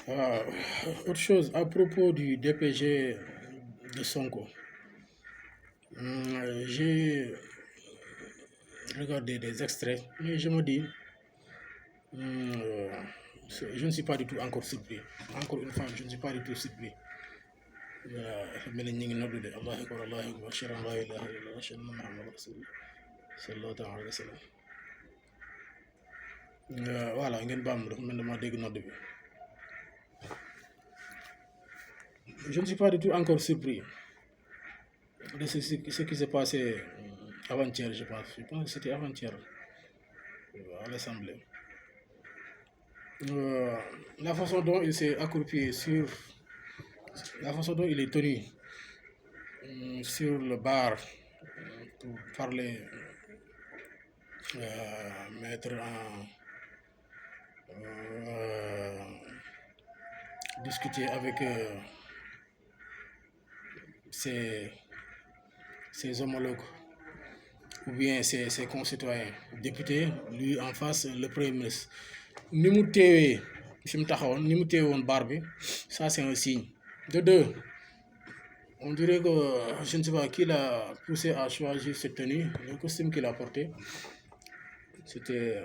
Euh, Autre chose à propos du DPG de Sonko. J'ai regardé des extraits, mais je me dis, euh, je ne suis pas du tout encore surpris. Encore une fois, je ne suis pas du tout surpris. mel ni ñu ngi noddu de allahu akbar allahu akbar ashhadu an la ilaha illallah ashhadu anna muhammadan rasulullah sallallahu alayhi wa sallam. Voilà ngeen baam dafa mel dama dégg nodd bi. Je ne suis pas du tout encore surpris de ce qui s'est passé avant-hier, je pense que c'était avant-hier à l'Assemblée. La façon dont il s'est accroupi sur la façon dont il est tenu sur le bar pour parler, mettre en discuter avec ses homologues ou bien ses concitoyens députés, lui en face le premier ministre. Ni mu teewee fi mu taxawoon ni mu teewee woon bar bi, ça c'est un signe. De deux, on dirait que je ne sais pas qui l'a poussé à choisir cette tenue. Le costume qu'il a porté, c'était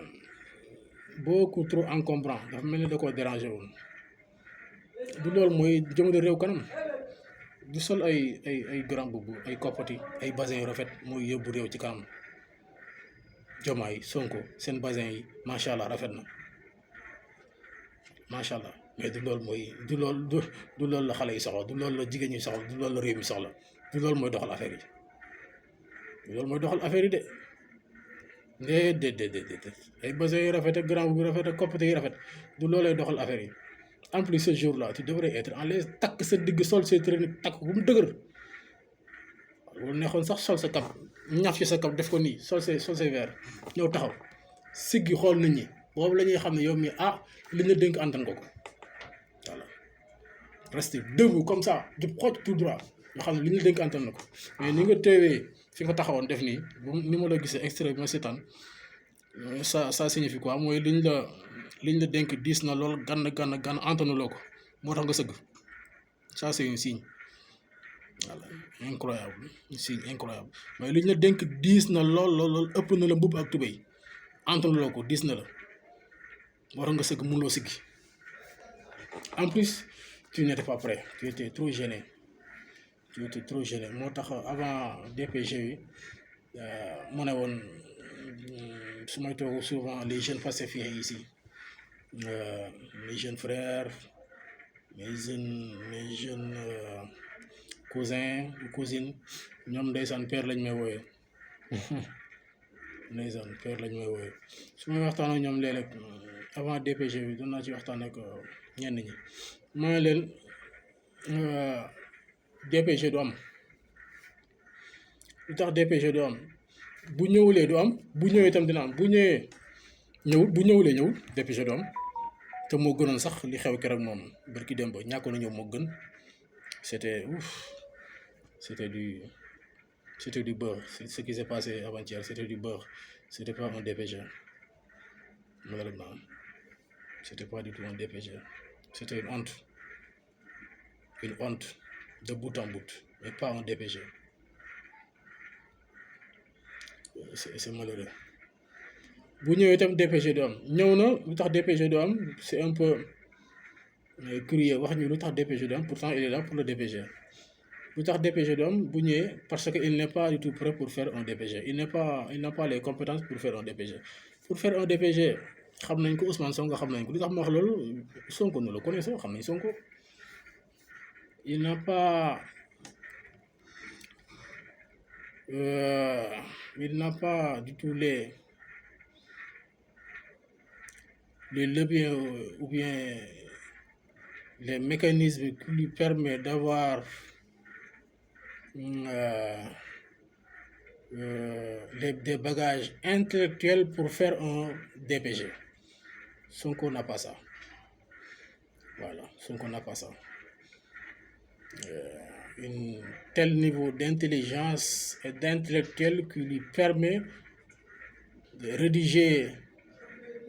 beaucoup trop encombrant. dafa mel ni da koo dérangé woon. du loolu mooy jëmale réew kanam. du sol ay grand boubou, ay koppati, ay basin yu rafet mooy yóbbu réew ci kanam. Diomaye Sonko seen basin yi macha allah rafet na macha allah, mais du loolu la xale yi soxla, du loolu la jigéen ñi soxla, du loolu la réew mi soxla, du loolu mooy doxal affaire yi, du loolu mooy doxal affaire yi de. déedéet ay basin yu rafet ak grand boubou yu rafet ak koppati yu rafet du loolay doxal affaire yi. En plus ce jour-là tu devrais être en l'aise, takk sa digg sol say tërëni takk bu mu dëgër. loolu neexoon sax sol sa kap ñaf ci sa kap def ko nii sol say verre ñëw taxaw siggi xool nit ñi, boobu la ñuy xam ne yow mi li ñu dénk antan ko voilà. Rester debout comme ça jub xooj tout droit nga xam ne li ñu dénk antan na ko, mais ni nga teewee fi nga taxawoon def nii ni ma la gisee extrait bi ma seetaan, ça signifie quoi? mooy liñ la dénk diis na lool gann antanuloo ko moo tax nga sëgg. Ça c'est un signe. Voilà, incroyable, signe incroyable. mais liñ la dénk diis na lool ëpp na la mbubb ak tubéy antanuloo ko, diis na la moo tax nga sëgg mënuloo siggi. En plus tu n'étais pas prêt, tu étais trop gêné, moo tax avant DPG bi mu ne woon su may toog souvent les jeunes pacifiens ici, mes jeunes frères, mes jeunes cousins ou cousines, ñoom ndeysaan père lañ may wooyee ndeysaan père lañ may wooyee. su may waxtaan ak ñoom léeg-léeg avant DPG bi doon naa ci waxtaan ak ñenn ñi, ma ne leen DPG du am. lu tax DPG du am? bu ñëwulee du am, bu ñëwee itam dina am. bu ñëwulee ñëwul DPG du am. te moo gënoon sax li xew keroog moom barki démb ñàkkoon na ñëw moo gën. c'était du beurre. Ce qui s'est passé avant-hier, c'était du beurre. C'était pas un DPG. Malheureusement, c'était pas du tout un DPG. C'était une honte de bout en bout, mais pas un DPG. C'est malheureux. bu ñëwee itam DPG du am. ñëw na lu tax DPG du am, c'est un peu curieux wax ñu lu tax DPG du am, pourtant il est là pour le DPG. lu tax DPG du am bu ñëwee parce que il n'est pas du tout prêt pour faire un DPG. il n'a pas les compétences pour faire un DPG. pour faire un DPG xam nañ ko, Ousmane Sonko xam nañ ko. lu tax ma wax loolu, Sonko nous le connaissons, xam nañ Sonko. il n'a pas du tout les leviers ou bien les mécanismes qui lui permettent d'avoir des bagages intellectuels pour faire un DPG. Sonko n'a pas ça. Voilà, Sonko n'a pas ça. Un tel niveau d'intelligence et d'intellectuel qui lui permet de rédiger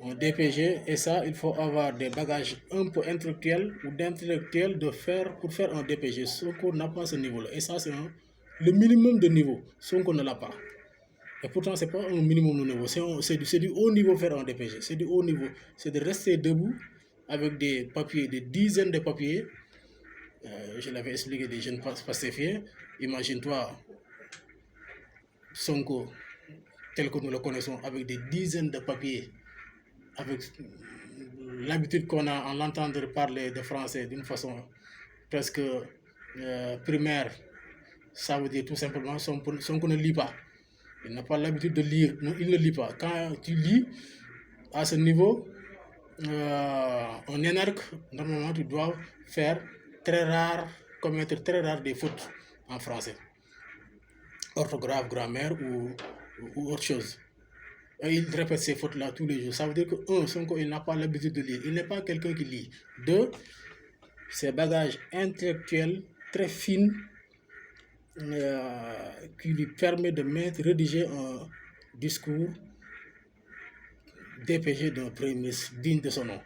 un DPG, et ça, il faut avoir des bagages un peu intellectuels ou d'intellectuels pour faire un DPG. Sonko n'a pas ce niveau-là. Et ça, c'est le minimum de niveau. Sonko ne l'a pas. Et pourtant, ce n'est pas un minimum de niveau. C'est du haut niveau faire un DPG. C'est du haut niveau. C'est de rester debout avec des papiers, des dizaines de papiers. Je l'avais expliqué, des jeunes pacifiés. Imagine-toi, Sonko, tel que nous le connaissons, avec des dizaines de papiers, avec l'habitude qu'on a en l'entendre parler de français d'une façon presque primaire. Ça veut dire tout simplement Sonko ne lit pas. Il n'a pas l'habitude de lire. Non, il ne lit pas. Quand tu lis à ce niveau, un énarque, normalement, tu dois commettre très rare des fautes en français. Orthographe, grammaire ou autre chose. Et il répète ces fautes-là tous les jours. Ça veut dire que, Sonko, il n'a pas l'habitude de lire. Il n'est pas quelqu'un qui lit. Deux, ses bagages intellectuels très fins qui lui permet de rédiger un discours DPG d'un premier ministre digne de son nom.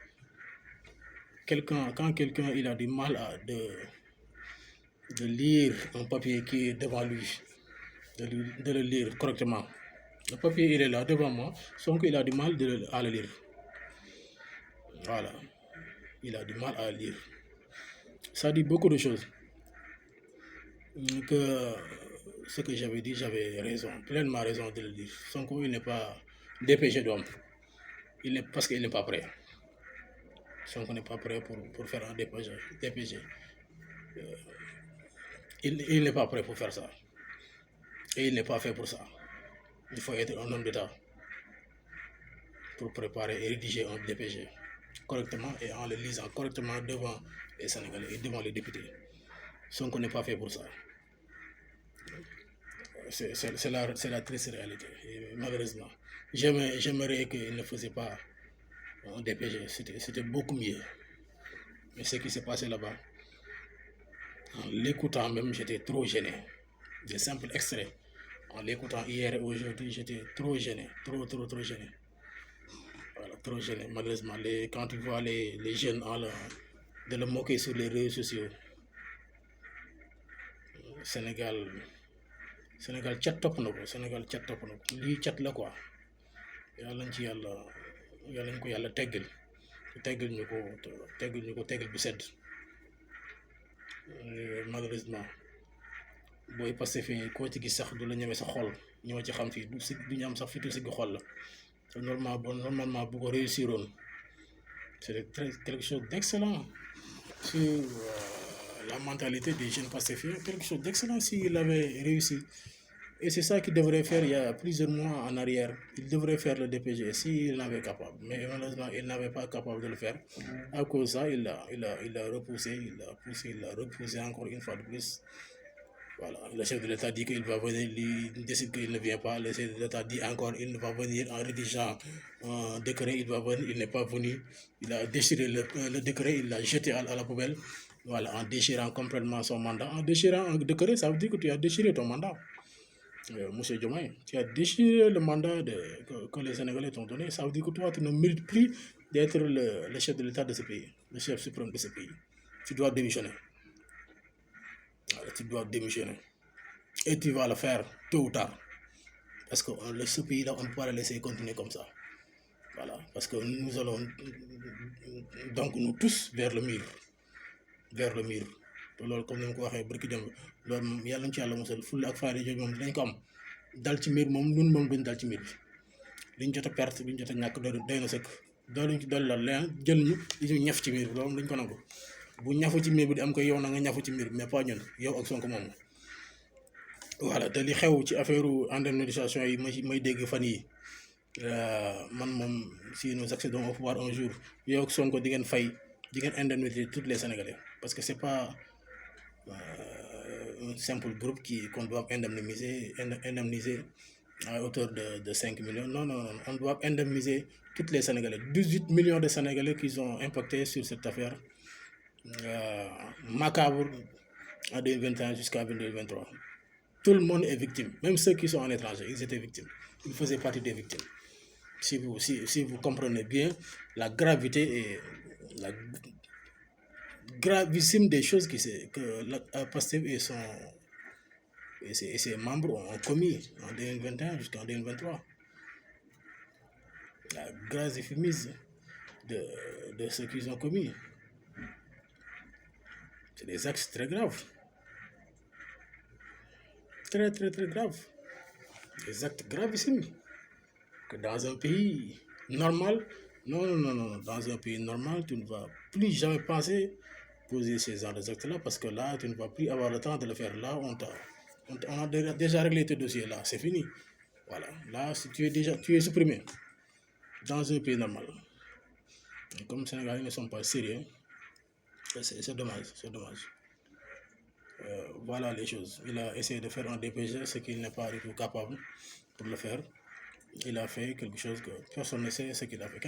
Quand quelqu'un il a du mal de lire un papier qui est devant lui, de le lire correctement. Le papier il est là devant moi, sauf qu'il a du mal à le lire. Voilà. Il a du mal à lire. Ça dit beaucoup de choses. Que ce que j'avais dit, j'avais raison, pleinement raison de le dire. Sonko, il n'est pas DPG d'homme. Parce qu'il n'est pas prêt. Sonko n'est pas prêt pour faire un DPG. Il n'est pas prêt pour faire ça. Et il n'est pas fait pour ça. Il faut être un homme d'État pour préparer et rédiger un DPG correctement et en le lisant correctement devant les Sénégalais et devant les députés. Sonko n'est pas fait pour ça. C'est la triste réalité. Et malheureusement, j'aimerais qu'il ne faisait pas un DPG. C'était beaucoup mieux. Mais ce qui s'est passé là-bas, en l'écoutant même, j'étais trop gêné. Des simples extraits. En l'écoutant hier et aujourd'hui, j'étais trop gêné. Trop gêné. Voilà, trop gêné. Malheureusement, quand tu vois les jeunes de le moquer sur les réseaux sociaux, Sénégal chat topp na ko Sénégal chat topp na ko lii chat la quoi yàlla nañ ko yàlla teggal ñu ko teggal bu sedd. Malheureusement booy passé fii koo ci gis sax du la ñeme sa xol ñoo ci xam fii du ñu am sax fitu sigg xol la te normalement bu ko réussiroon c'est quelque chose d'excellent sur la mentalité des jeunes pacifiés, quelque chose d'excellent s'il avait réussi. Et c'est ça qu'il devrait faire il y a plusieurs mois en arrière. Il devrait faire le DPG s'il n'avait capable. Mais malheureusement, il n'avait pas capable de le faire. À cause de ça, il a repoussé encore une fois de plus. Voilà, le chef de l'État dit qu'il va venir, il décide qu'il ne vient pas. Le chef de l'État dit encore qu'il va venir en rédigeant un décret, il va venir, il n'est pas venu. Il a déchiré le décret, il l'a jeté à la poubelle. Voilà, en déchirant complètement son mandat. En déchirant un décret, ça veut dire que tu as déchiré ton mandat. Monsieur Diomaye, tu as déchiré le mandat que les Sénégalais t'ont donné. Ça veut dire que toi, tu ne mérites plus d'être le chef de l'État de ce pays, le chef suprême de ce pays. Tu dois démissionner. Tu dois démissionner. Et tu vas le faire tôt ou tard. Parce que ce pays-là, on ne peut pas le laisser continuer comme ça. Voilà. Parce que nous allons donc nous tous vers le mur. Vers le mur. loolu comme ni ma ko waxee barki dem loolu moom yàlla ñu ci yàlla musal fulla ak fayda jooju moom dinañ ko am dal ci miir moom ñun moom duñ dal ci miir bi liñ jot a perte liñ jot a ñàkk doy na sëkk dooluñ ci dolli la leen jël ñu di ñu ñaf ci miir bi loolu dañ ko nangu bu ñafu ci miir bi di am ko yow na nga ñafu ci miir bi mais pas ñun yow ak Sonko moom. Voilà te li xew ci affaire indemnisation yi may dégg fan yi man moom si nous accédons au pouvoir un jour yow ak Sonko di ngeen fay di ngeen indemniser tous les Sénégalais parce que c'est pas un simple groupe qu'on doit indemniser à hauteur de 5 millions. Non, on doit indemniser tous les Sénégalais. 18 millions de Sénégalais qui sont impactés sur cette affaire macabre en 2021 jusqu'à 2023. Tout le monde est victime. Même ceux qui sont en étranger, ils étaient victimes. Ils faisaient partie des victimes. si vous comprenez bien la gravité et la gravissime des choses que Pastef et ses membres ont commis en 2021 jusqu'en 2023. La gravissime de ce qu'ils ont commis. C'est des actes très graves. Très, très, très graves. Des actes gravissimes. Que dans un pays normal, non, dans un pays normal, tu ne vas plus jamais penser poser ces genres d'actes-là parce que là, tu ne vas plus avoir le temps de le faire. Là, on a déjà réglé tes dossiers, là, c'est fini. Voilà, là, tu es supprimé dans un pays normal. Et comme les Sénégalais ne sont pas sérieux, c'est dommage, c'est dommage. Voilà les choses. Il a essayé de faire un DPG, ce qu'il n'est pas du tout capable pour le faire. Il a fait quelque chose que personne ne sait ce qu'il a fait.